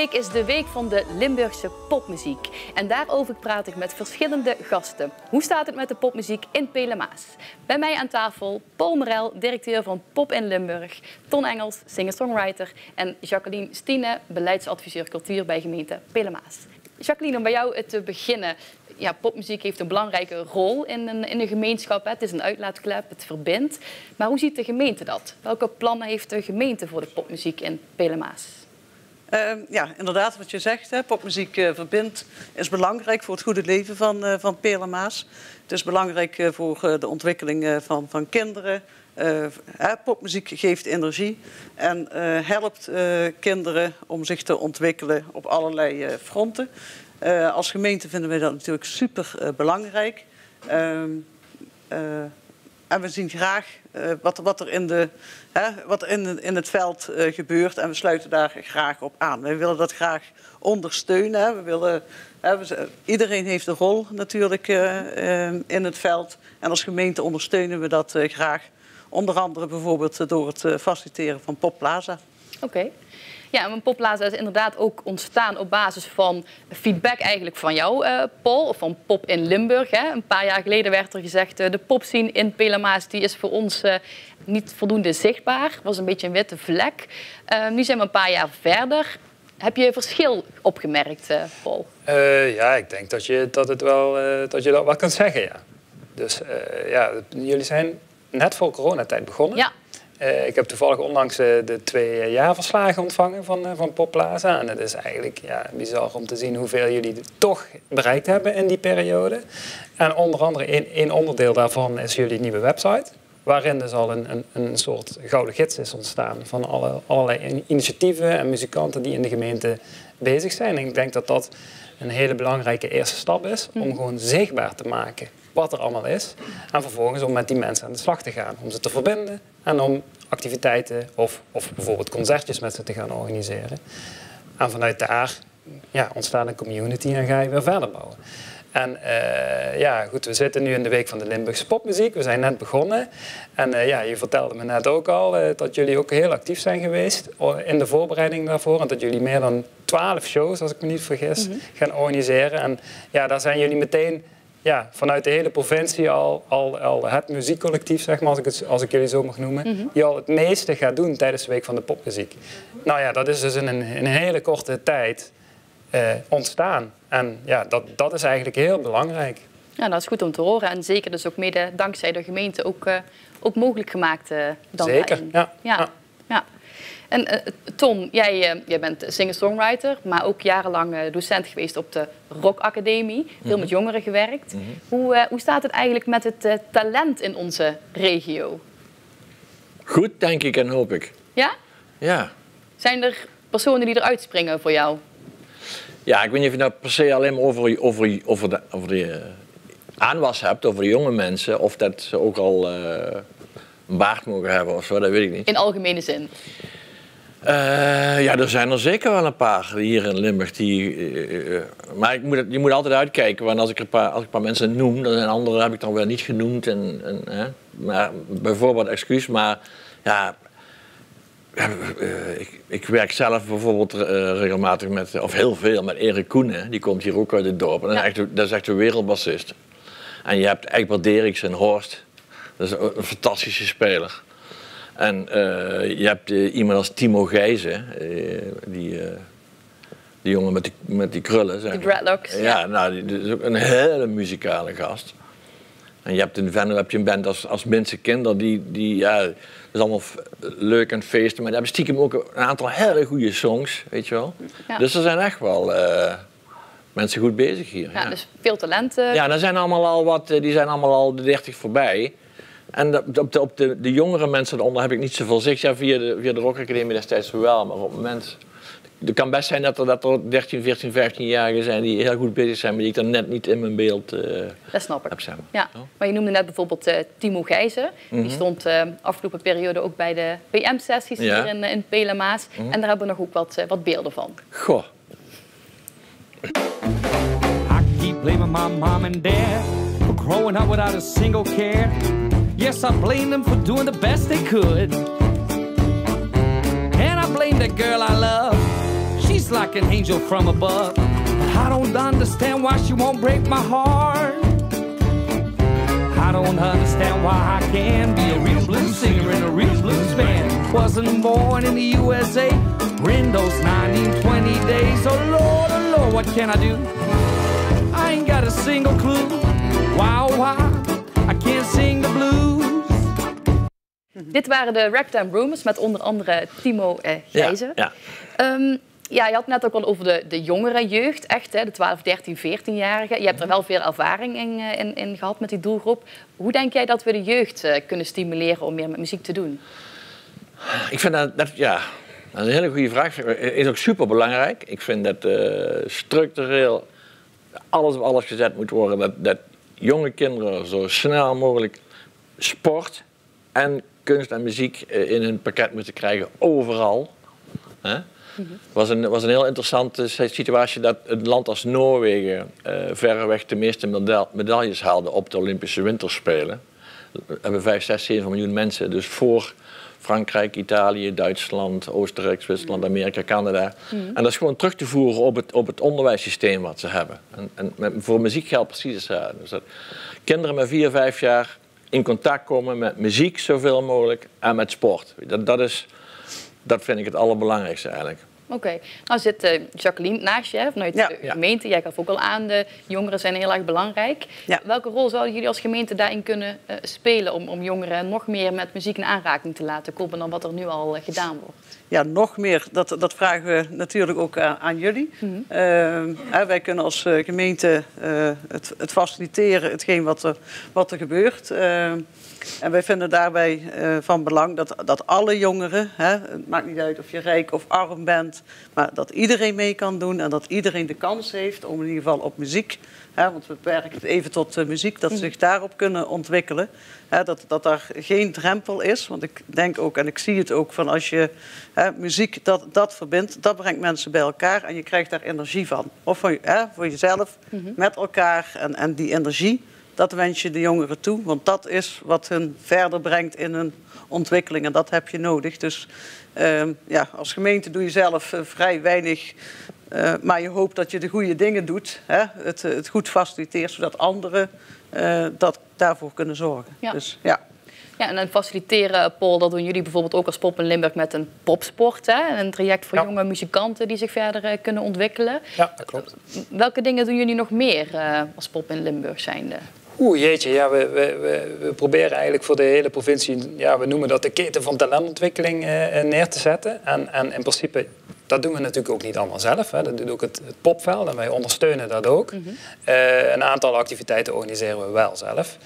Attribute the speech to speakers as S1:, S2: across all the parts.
S1: week is de week van de Limburgse popmuziek. En daarover praat ik met verschillende gasten. Hoe staat het met de popmuziek in Pelemaas? Bij mij aan tafel Paul Morel, directeur van Pop in Limburg. Ton Engels, singer-songwriter. En Jacqueline Stine, beleidsadviseur cultuur bij gemeente Pelemaas. Jacqueline, om bij jou te beginnen. Ja, popmuziek heeft een belangrijke rol in een gemeenschap. Het is een uitlaatklep, het verbindt. Maar hoe ziet de gemeente dat? Welke plannen heeft de gemeente voor de popmuziek in Pelemaas?
S2: Ja, inderdaad, wat je zegt, hè, popmuziek verbindt, is belangrijk voor het goede leven van Pelemaas. Het is belangrijk voor de ontwikkeling van kinderen. Popmuziek geeft energie en helpt kinderen om zich te ontwikkelen op allerlei fronten. Als gemeente vinden wij dat natuurlijk super belangrijk. En we zien graag wat er in het veld gebeurt en we sluiten daar graag op aan. Wij willen dat graag ondersteunen. Iedereen heeft een rol natuurlijk in het veld. En als gemeente ondersteunen we dat graag. Onder andere bijvoorbeeld door het faciliteren van Popplaza.
S1: Oké. Ja, en Popplaza is inderdaad ook ontstaan op basis van feedback eigenlijk van jou, Paul, of van Pop in Limburg. Hè. Een paar jaar geleden werd er gezegd, de popscene in Pelemaas die is voor ons niet voldoende zichtbaar. Het was een beetje een witte vlek. Nu zijn we een paar jaar verder. Heb je verschil opgemerkt, Paul?
S3: Ja, ik denk dat je dat wel kan zeggen, ja. Dus ja, jullie zijn net voor coronatijd begonnen.
S1: Ja.
S3: Ik heb toevallig onlangs de 2 jaarverslagen ontvangen van Popplaza. En het is eigenlijk bizar om te zien hoeveel jullie toch bereikt hebben in die periode. En onder andere één onderdeel daarvan is jullie nieuwe website. Waarin dus al een soort gouden gids is ontstaan van allerlei initiatieven en muzikanten die in de gemeente bezig zijn. En ik denk dat dat een hele belangrijke eerste stap is om gewoon zichtbaar te maken wat er allemaal is. En vervolgens om met die mensen aan de slag te gaan. Om ze te verbinden en om activiteiten of bijvoorbeeld concertjes met ze te gaan organiseren. En vanuit daar ontstaat een community en ga je weer verder bouwen. En goed, we zitten nu in de week van de Limburgse popmuziek. We zijn net begonnen. En je vertelde me net ook al dat jullie ook heel actief zijn geweest in de voorbereiding daarvoor. En dat jullie meer dan 12 shows, als ik me niet vergis, gaan organiseren. En daar zijn jullie meteen vanuit de hele provincie al het muziekcollectief, zeg maar, als ik jullie zo mag noemen, die al het meeste gaat doen tijdens de week van de popmuziek. Nou ja, dat is dus in een hele korte tijd ontstaan. En dat is eigenlijk heel belangrijk.
S1: Ja, dat is goed om te horen. En zeker dus ook mede dankzij de gemeente ook mogelijk gemaakt dan
S3: zeker,
S1: daarin.
S3: Ja.
S1: En Ton, jij bent singer-songwriter, maar ook jarenlang docent geweest op de Rock Academie. Veel met jongeren gewerkt. Hoe staat het eigenlijk met het talent in onze regio?
S4: Goed, denk ik en hoop ik.
S1: Ja?
S4: Ja.
S1: Zijn er personen die eruit springen voor jou?
S4: Ja, ik weet niet of je dat per se alleen maar over de aanwas hebt, over de jonge mensen, of dat ze ook al een baard mogen hebben of zo, dat weet ik niet.
S1: In algemene zin?
S4: Ja, er zijn er zeker wel een paar hier in Limburg maar je moet altijd uitkijken, want als ik een paar mensen noem, dan zijn anderen heb ik dan wel niet genoemd. Maar bijvoorbeeld excuus, maar ja, ik werk zelf bijvoorbeeld regelmatig of heel veel met Erik Koenen, die komt hier ook uit het dorp. En dat is echt een wereldbassist. En je hebt Egbert Deriksen en Horst, dat is een fantastische speler. En je hebt iemand als Timo Gijzen, die jongen met die krullen. Zeg.
S1: De dreadlocks.
S4: Ja, nou, die is ook een hele muzikale gast. En je hebt in Venlo heb je een band als Minse Kinder, dat is allemaal leuk en feesten, maar die hebben stiekem ook een aantal hele goede songs, weet je wel. Ja. Dus er zijn echt wel mensen goed bezig hier.
S1: Ja, dus veel talenten.
S4: Ja, die zijn allemaal al de 30 voorbij. En op de jongere mensen daaronder heb ik niet zoveel zicht. Ja, via de Rock Academie destijds wel, maar op het moment... Het kan best zijn dat er 13, 14, 15-jarigen zijn die heel goed bezig zijn, maar die ik dan net niet in mijn beeld
S1: dat snap ik.
S4: heb. Zeg maar.
S1: Ja. Maar je noemde net bijvoorbeeld Timo Gijzen. Die stond afgelopen periode ook bij de WM-sessies hier in Pelemaas. En daar hebben we nog ook wat beelden van.
S4: Goh.
S5: I keep blaming my mom and dad for growing up without a single care. Yes, I blame them for doing the best they could. And I blame the girl I love. She's like an angel from above. But I don't understand why she won't break my heart. I don't understand why I can't be a real blues singer in a real blues band. Wasn't born in the USA, in those 1920 days. Oh Lord, what can I do? I ain't got a single clue. Why, I can't sing the blues.
S1: Dit waren de Ragtime Rumors met onder andere Timo Gijzen.
S4: Ja.
S1: Ja, je had het net ook al over de jongere jeugd, echt, hè, de 12, 13, 14-jarigen. Je hebt er wel veel ervaring in gehad met die doelgroep. Hoe denk jij dat we de jeugd kunnen stimuleren om meer met muziek te doen?
S4: Ik vind dat is een hele goede vraag. Het is ook super belangrijk. Ik vind dat structureel alles op alles gezet moet worden. Dat jonge kinderen zo snel mogelijk sport en kunst en muziek in hun pakket moeten krijgen, overal. Het was een heel interessante situatie dat een land als Noorwegen verreweg de meeste medailles haalde op de Olympische Winterspelen. We hebben 5, 6, 7 miljoen mensen, dus voor Frankrijk, Italië, Duitsland, Oostenrijk, Zwitserland, Amerika, Canada. En dat is gewoon terug te voeren op het onderwijssysteem wat ze hebben. En voor muziek geldt precies hetzelfde. Dus dat kinderen met 4, 5 jaar in contact komen met muziek zoveel mogelijk en met sport. Dat vind ik het allerbelangrijkste eigenlijk.
S1: Oké. Nou zit Jacqueline naast je, vanuit de gemeente. Jij gaf ook al aan, de jongeren zijn heel erg belangrijk. Ja. Welke rol zouden jullie als gemeente daarin kunnen spelen om jongeren nog meer met muziek in aanraking te laten komen dan wat er nu al gedaan wordt? Ja, nog meer. Dat vragen we natuurlijk ook aan jullie. Wij kunnen als gemeente het faciliteren, hetgeen wat er gebeurt. En wij vinden daarbij van belang dat alle jongeren, het maakt niet uit of je rijk of arm bent, maar dat iedereen mee kan doen en dat iedereen de kans heeft om in ieder geval op muziek, want we beperken het even tot muziek, dat ze zich daarop kunnen ontwikkelen. Dat daar geen drempel is, want ik denk ook en ik zie het ook van als je muziek dat verbindt, dat brengt mensen bij elkaar en je krijgt daar energie van. Of voor jezelf, met elkaar en die energie. Dat wens je de jongeren toe, want dat is wat hun verder brengt in hun ontwikkeling. En dat heb je nodig. Dus als gemeente doe je zelf vrij weinig. Maar je hoopt dat je de goede dingen doet. Het goed faciliteert, zodat anderen daarvoor kunnen zorgen. Ja. Dus, ja, en dan faciliteren, Paul, dat doen jullie bijvoorbeeld ook als Pop in Limburg met een popsport. Een traject voor jonge muzikanten die zich verder kunnen ontwikkelen. Ja, dat klopt. Welke dingen doen jullie nog meer als Pop in Limburg zijnde?
S3: Jeetje, ja, we proberen eigenlijk voor de hele provincie, we noemen dat de keten van talentontwikkeling neer te zetten. En in principe, dat doen we natuurlijk ook niet allemaal zelf. Dat doet ook het popveld en wij ondersteunen dat ook. Een aantal activiteiten organiseren we wel zelf.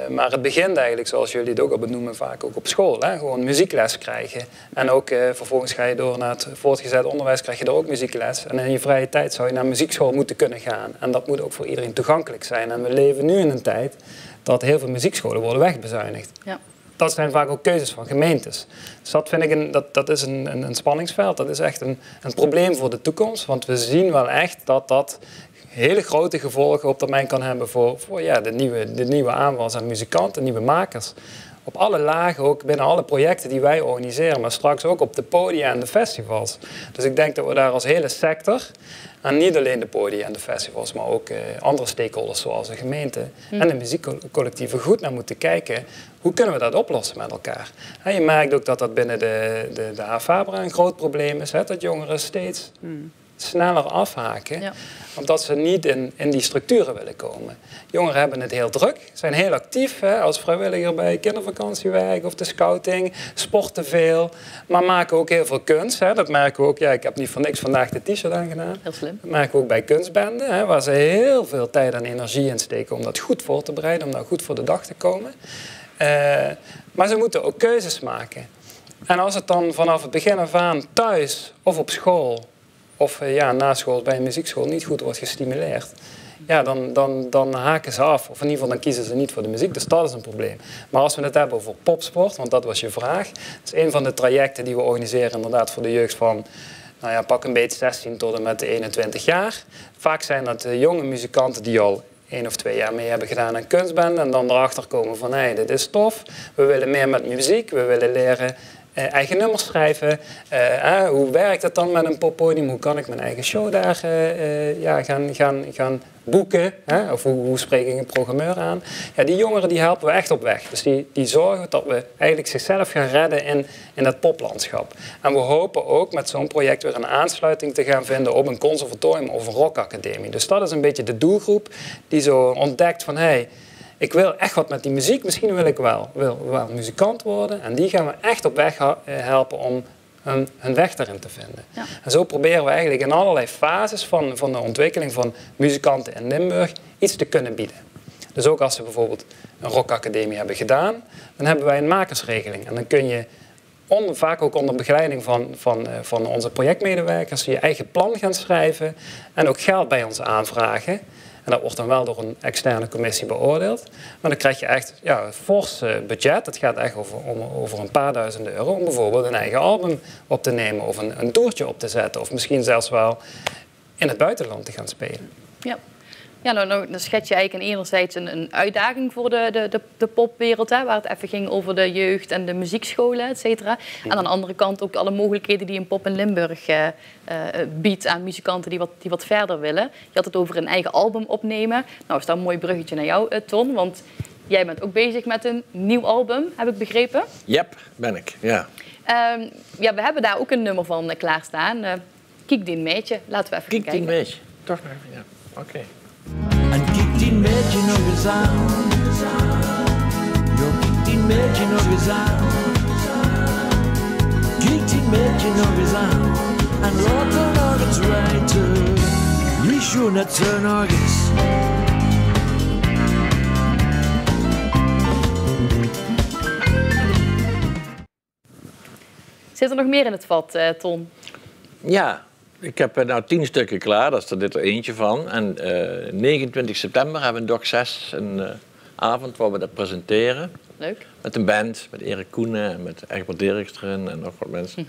S3: Maar het begint eigenlijk, zoals jullie het ook al benoemen, vaak ook op school. Gewoon muziekles krijgen. En ook vervolgens ga je door naar het voortgezet onderwijs, krijg je er ook muziekles. En in je vrije tijd zou je naar muziekschool moeten kunnen gaan. En dat moet ook voor iedereen toegankelijk zijn. En we leven nu in een tijd dat heel veel muziekscholen worden wegbezuinigd. Ja. Dat zijn vaak ook keuzes van gemeentes. Dus dat vind ik dat is een spanningsveld. Dat is echt een probleem voor de toekomst. Want we zien wel echt dat hele grote gevolgen op termijn kan hebben voor de nieuwe aanwas aan muzikanten, nieuwe makers. Op alle lagen, ook binnen alle projecten die wij organiseren, maar straks ook op de podia en de festivals. Dus ik denk dat we daar als hele sector, en niet alleen de podia en de festivals, maar ook andere stakeholders zoals de gemeente en de muziekcollectieven goed naar moeten kijken. Hoe kunnen we dat oplossen met elkaar? En je merkt ook dat binnen de HAVABRA een groot probleem is, dat jongeren steeds sneller afhaken, omdat ze niet in die structuren willen komen. Jongeren hebben het heel druk, zijn heel actief als vrijwilliger bij kindervakantiewerk of de scouting, sporten veel, maar maken ook heel veel kunst. Dat merken we ook, ik heb niet voor niks vandaag de t-shirt aangedaan.
S1: Heel slim.
S3: Dat merken we ook bij kunstbenden, waar ze heel veel tijd en energie in steken om dat goed voor te bereiden, om daar goed voor de dag te komen. Maar ze moeten ook keuzes maken. En als het dan vanaf het begin af aan thuis of op school of na school bij een muziekschool niet goed wordt gestimuleerd, dan haken ze af. Of in ieder geval dan kiezen ze niet voor de muziek. Dus dat is een probleem. Maar als we het hebben over popsport, want dat was je vraag. Dat is een van de trajecten die we organiseren inderdaad voor de jeugd van pak een beetje 16 tot en met 21 jaar. Vaak zijn dat jonge muzikanten die al 1 of 2 jaar mee hebben gedaan aan kunstbanden en dan erachter komen van dit is tof. We willen meer met muziek. We willen leren eigen nummers schrijven. Hoe werkt het dan met een poppodium? Hoe kan ik mijn eigen show daar gaan boeken? Of hoe spreek ik een programmeur aan? Ja, die jongeren die helpen we echt op weg. Dus die zorgen dat we eigenlijk zichzelf gaan redden in dat poplandschap. En we hopen ook met zo'n project weer een aansluiting te gaan vinden op een conservatorium of een rockacademie. Dus dat is een beetje de doelgroep die zo ontdekt van hey, ik wil echt wat met die muziek. Misschien wil ik wel muzikant worden. En die gaan we echt op weg helpen om hun weg daarin te vinden. Ja. En zo proberen we eigenlijk in allerlei fases van de ontwikkeling van muzikanten in Limburg iets te kunnen bieden. Dus ook als ze bijvoorbeeld een rockacademie hebben gedaan, dan hebben wij een makersregeling. En dan kun je vaak ook onder begeleiding van onze projectmedewerkers je eigen plan gaan schrijven en ook geld bij ons aanvragen. En dat wordt dan wel door een externe commissie beoordeeld. Maar dan krijg je echt een fors budget. Het gaat echt over een paar duizend euro om bijvoorbeeld een eigen album op te nemen of een toertje op te zetten. Of misschien zelfs wel in het buitenland te gaan spelen. Ja.
S1: Ja, nou, dan schets je eigenlijk enerzijds een uitdaging voor de popwereld, hè, waar het even ging over de jeugd en de muziekscholen, et cetera. En aan de andere kant ook alle mogelijkheden die een Pop in Limburg biedt aan muzikanten die wat verder willen. Je had het over een eigen album opnemen. Nou, is dat een mooi bruggetje naar jou, Ton, want jij bent ook bezig met een nieuw album, heb ik begrepen?
S4: Yep, ben ik, ja.
S1: Ja, we hebben daar ook een nummer van klaarstaan. Kiek die meidje, laten we even kijken.
S4: Kiek die meidje, toch nog, ja, oké.
S5: En kijk die meidje nog eens aan. Jo, kijk die meidje nog eens aan. Kijk die meidje nog eens aan. En laat er nog eens rijden. Wie schoen het zo nog eens.
S1: Zit er nog meer in het vat, Ton?
S4: Ja. Ik heb nou 10 stukken klaar, dat is er dit er eentje van. En 29 september hebben we in Doc 6 een avond waar we dat presenteren.
S1: Leuk.
S4: Met een band, met Erik Koenen en met Egbert Dirks erin en nog wat mensen.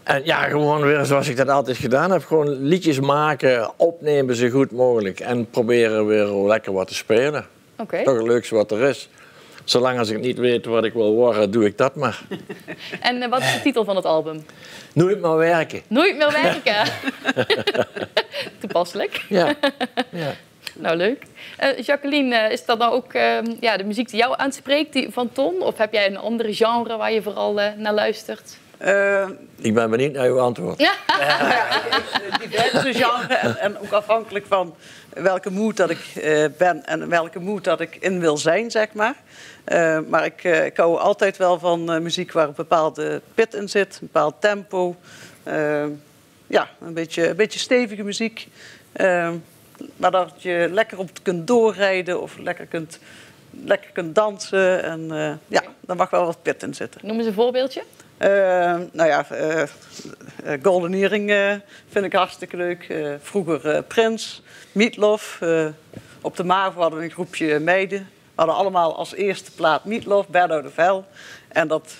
S4: En ja, gewoon weer zoals ik dat altijd gedaan heb. Gewoon liedjes maken, opnemen zo goed mogelijk. En proberen weer lekker wat te spelen.
S1: Okay.
S4: Toch het leukste wat er is. Zolang als ik niet weet wat ik wil worden, doe ik dat maar.
S1: En wat is de titel van het album?
S4: Nooit meer werken.
S1: Nooit meer werken? Toepasselijk.
S4: Ja. Ja.
S1: Nou, leuk. Jacqueline, is dat nou ook de muziek die jou aanspreekt van Ton? Of heb jij een andere genre waar je vooral naar luistert?
S4: Ik ben benieuwd naar uw antwoord.
S1: Ja.
S2: Diverse genres en ook afhankelijk van welke mood dat ik ben en welke mood dat ik in wil zijn, zeg maar. Maar ik hou altijd wel van muziek waar een bepaalde pit in zit, een bepaald tempo. Een beetje stevige muziek. Maar dat je lekker op kunt doorrijden of lekker kunt dansen. En daar mag wel wat pit in zitten.
S1: Noem eens een voorbeeldje.
S2: Golden Earring vind ik hartstikke leuk. Vroeger Prince, Meatloaf. Op de MAVO hadden we een groepje meiden. We hadden allemaal als eerste plaat Meatloaf, Bad Out of Hell. En dat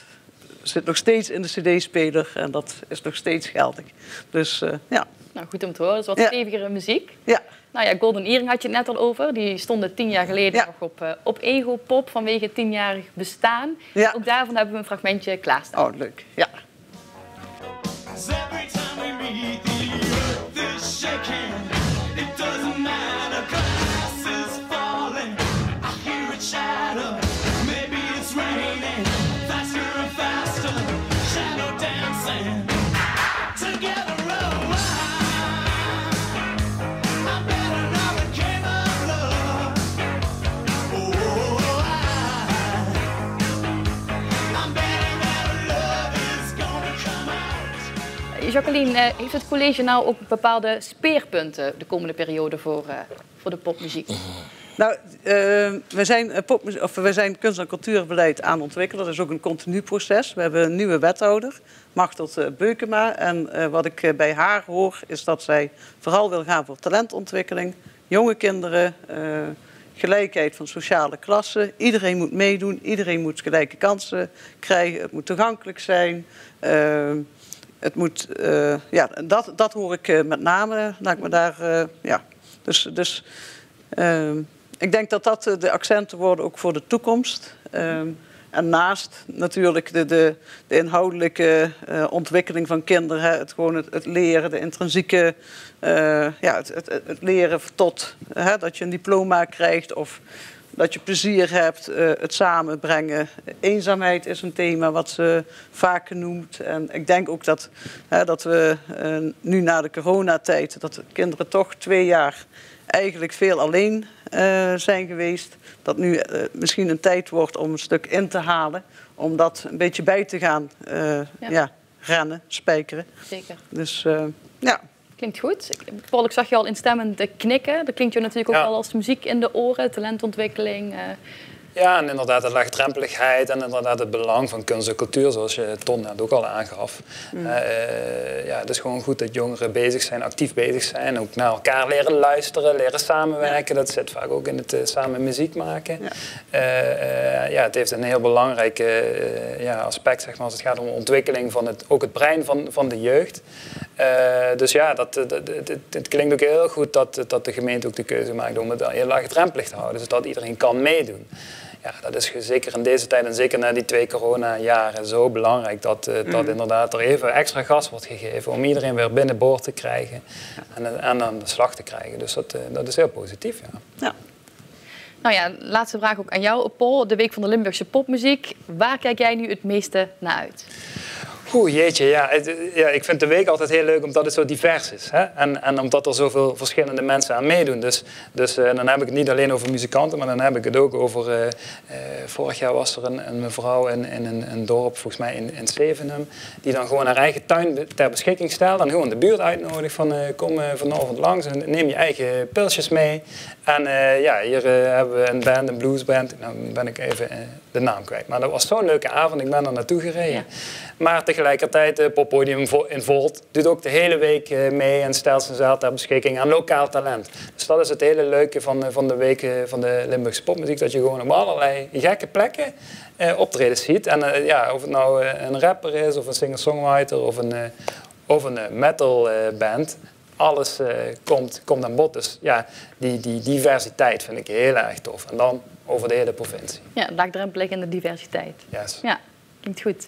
S2: zit nog steeds in de cd-speler en dat is nog steeds geldig. Dus ja.
S1: Nou, goed om te horen. Dat is wat stevigere muziek.
S2: Ja.
S1: Nou ja, Golden Earring had je het net al over. Die stonden 10 jaar geleden nog op Ego Pop vanwege het 10-jarig bestaan.
S2: Ja.
S1: Ook daarvan hebben we een fragmentje klaarstaan.
S2: Oh, leuk. Ja.
S1: Jacqueline, heeft het college nou ook bepaalde speerpunten de komende periode voor de popmuziek?
S2: Nou, we zijn kunst- en cultuurbeleid aan het ontwikkelen. Dat is ook een continu proces. We hebben een nieuwe wethouder, Machteld Beukema. En wat ik bij haar hoor, is dat zij vooral wil gaan voor talentontwikkeling. Jonge kinderen, gelijkheid van sociale klassen. Iedereen moet meedoen, iedereen moet gelijke kansen krijgen. Het moet toegankelijk zijn. Het moet, dat hoor ik met name. Laat ik me daar, ik denk dat dat de accenten worden ook voor de toekomst. En naast natuurlijk de inhoudelijke ontwikkeling van kinderen, hè, het leren, de intrinsieke, het leren tot dat je een diploma krijgt of dat je plezier hebt, het samenbrengen. Eenzaamheid is een thema wat ze vaak genoemd. En ik denk ook dat we nu na de coronatijd, dat de kinderen toch 2 jaar eigenlijk veel alleen zijn geweest. Dat nu misschien een tijd wordt om een stuk in te halen. Om dat een beetje bij te gaan rennen, spijkeren.
S1: Zeker.
S2: Dus
S1: Klinkt goed. Paul, ik zag je al instemmend knikken. Dat klinkt je natuurlijk ook al als muziek in de oren, talentontwikkeling.
S3: Ja, en inderdaad de laagdrempeligheid en inderdaad het belang van kunst en cultuur, zoals je Ton net ook al aangaf. Het is gewoon goed dat jongeren bezig zijn, actief bezig zijn. Ook naar elkaar leren luisteren, leren samenwerken. Dat zit vaak ook in het samen muziek maken. Het heeft een heel belangrijk aspect, zeg maar, als het gaat om de ontwikkeling van ook het brein van de jeugd. Het klinkt ook heel goed dat de gemeente ook de keuze maakt om het heel laagdrempelig te houden, zodat iedereen kan meedoen. Ja, dat is zeker in deze tijd en zeker na die 2 coronajaren zo belangrijk dat inderdaad er even extra gas wordt gegeven om iedereen weer binnenboord te krijgen en aan de slag te krijgen. Dus dat is heel positief. Ja.
S1: Nou ja, laatste vraag ook aan jou, Paul. De Week van de Limburgse Popmuziek. Waar kijk jij nu het meeste naar uit?
S3: Jeetje, ik vind de week altijd heel leuk omdat het zo divers is. Hè? En omdat er zoveel verschillende mensen aan meedoen. Dus dan heb ik het niet alleen over muzikanten, maar dan heb ik het ook over... vorig jaar was er een mevrouw in een dorp, volgens mij in Zevenum, die dan gewoon haar eigen tuin ter beschikking stelde en gewoon de buurt uitnodigt van kom vanavond langs en neem je eigen pilsjes mee. En hier hebben we een band, een bluesband. Nou ben ik even de naam kwijt. Maar dat was zo'n leuke avond, ik ben er naartoe gereden. Ja. Maar tegelijkertijd, Poppodium in Volt doet ook de hele week mee en stelt zichzelf ter beschikking aan lokaal talent. Dus dat is het hele leuke van de week van de Limburgse popmuziek, dat je gewoon op allerlei gekke plekken optredens ziet. En of het nou een rapper is, of een singer-songwriter, of een metalband, alles komt aan bod. Dus ja, die diversiteit vind ik heel erg tof. En dan over de hele provincie. Ja,
S1: laagdrempelig en de diversiteit.
S3: Yes.
S1: Ja. Klinkt goed.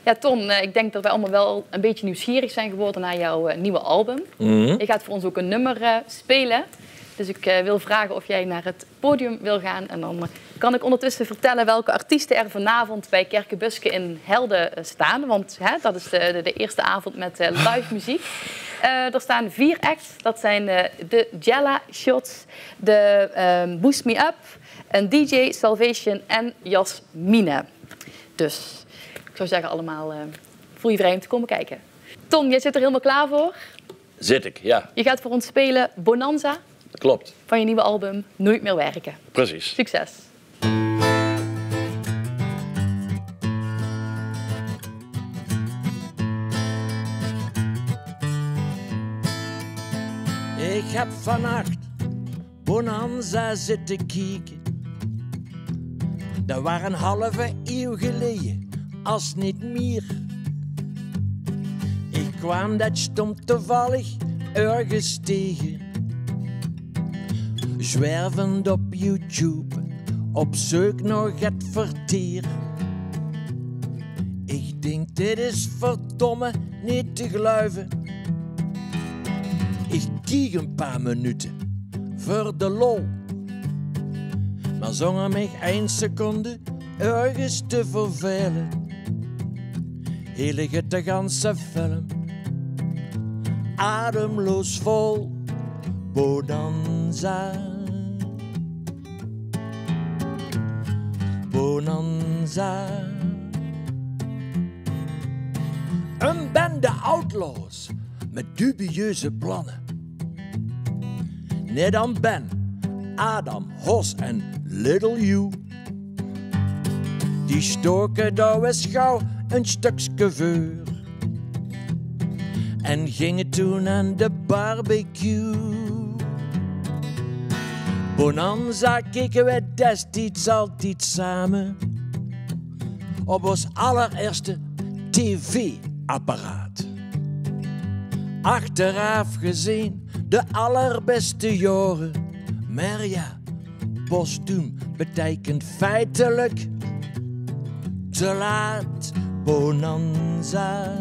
S1: Ja, Ton, ik denk dat wij allemaal wel een beetje nieuwsgierig zijn geworden naar jouw nieuwe album. Je gaat voor ons ook een nummer spelen. Dus ik wil vragen of jij naar het podium wil gaan. En dan kan ik ondertussen vertellen welke artiesten er vanavond bij Kerkebuske in Helden staan. Want dat is de eerste avond met live muziek. Er staan 4 acts. Dat zijn de Jella Shots, de Boost Me Up, een DJ Salvation en Jasmine. Dus ik zou zeggen allemaal voel je vrij om te komen kijken. Ton, jij zit er helemaal klaar voor?
S4: Zit ik, ja.
S1: Je gaat voor ons spelen Bonanza.
S4: Klopt.
S1: Van je nieuwe album Nooit meer werken.
S4: Precies.
S1: Succes.
S6: Ik heb vannacht Bonanza zitten kijken. Dat was een halve eeuw geleden, als niet meer. Ik kwam dat stom toevallig ergens tegen. Zwervend op YouTube, op zoek naar het verteer. Ik denk, dit is verdomme niet te geloven. Ik kiek een paar minuten voor de lol. Maar zonder mij 1 seconde ergens te vervelen. Heel het de ganse film, ademloos vol Bonanza. Bonanza. Een bende outlaws met dubieuze plannen. Net dan Ben, Adam, Hos en Little You. Die stoken daar eens gauw een stukje vuur. En gingen toen aan de barbecue. Bonanza keken we destijds altijd samen. Op ons allereerste tv-apparaat. Achteraf gezien de allerbeste jaren. Maar ja, postuum betekent feitelijk te laat, bonanza.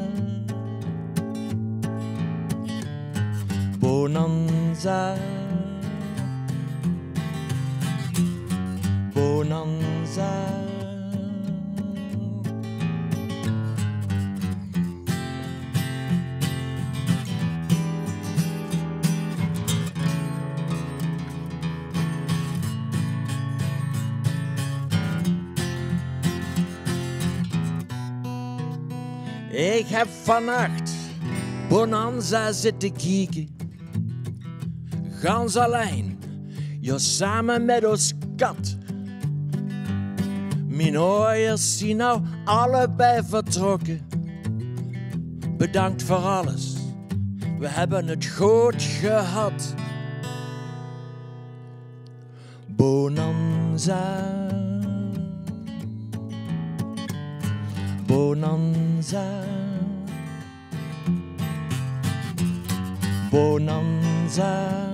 S6: Bonanza. Bonanza. Ik heb vannacht bonanza zitten kijken. Gans alleen, ja samen met ons kat. Mijn hooiers zijn nou allebei vertrokken. Bedankt voor alles, we hebben het goed gehad. Bonanza. Bonanza. Bonanza.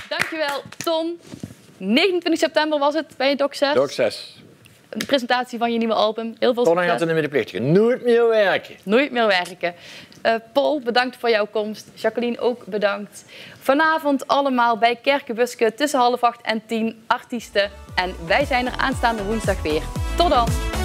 S1: Dankjewel, Tom. 29 september was het bij Doc 6.
S4: Doc 6.
S1: De presentatie van je nieuwe album. Heel veel
S4: Ton
S1: succes.
S4: gaat er niet meer de plicht. Nooit meer werken.
S1: Nooit meer werken. Paul, bedankt voor jouw komst. Jacqueline ook bedankt. Vanavond allemaal bij Kerkenbuske tussen 7:30 en 10 artiesten. En wij zijn er aanstaande woensdag weer. Tot dan!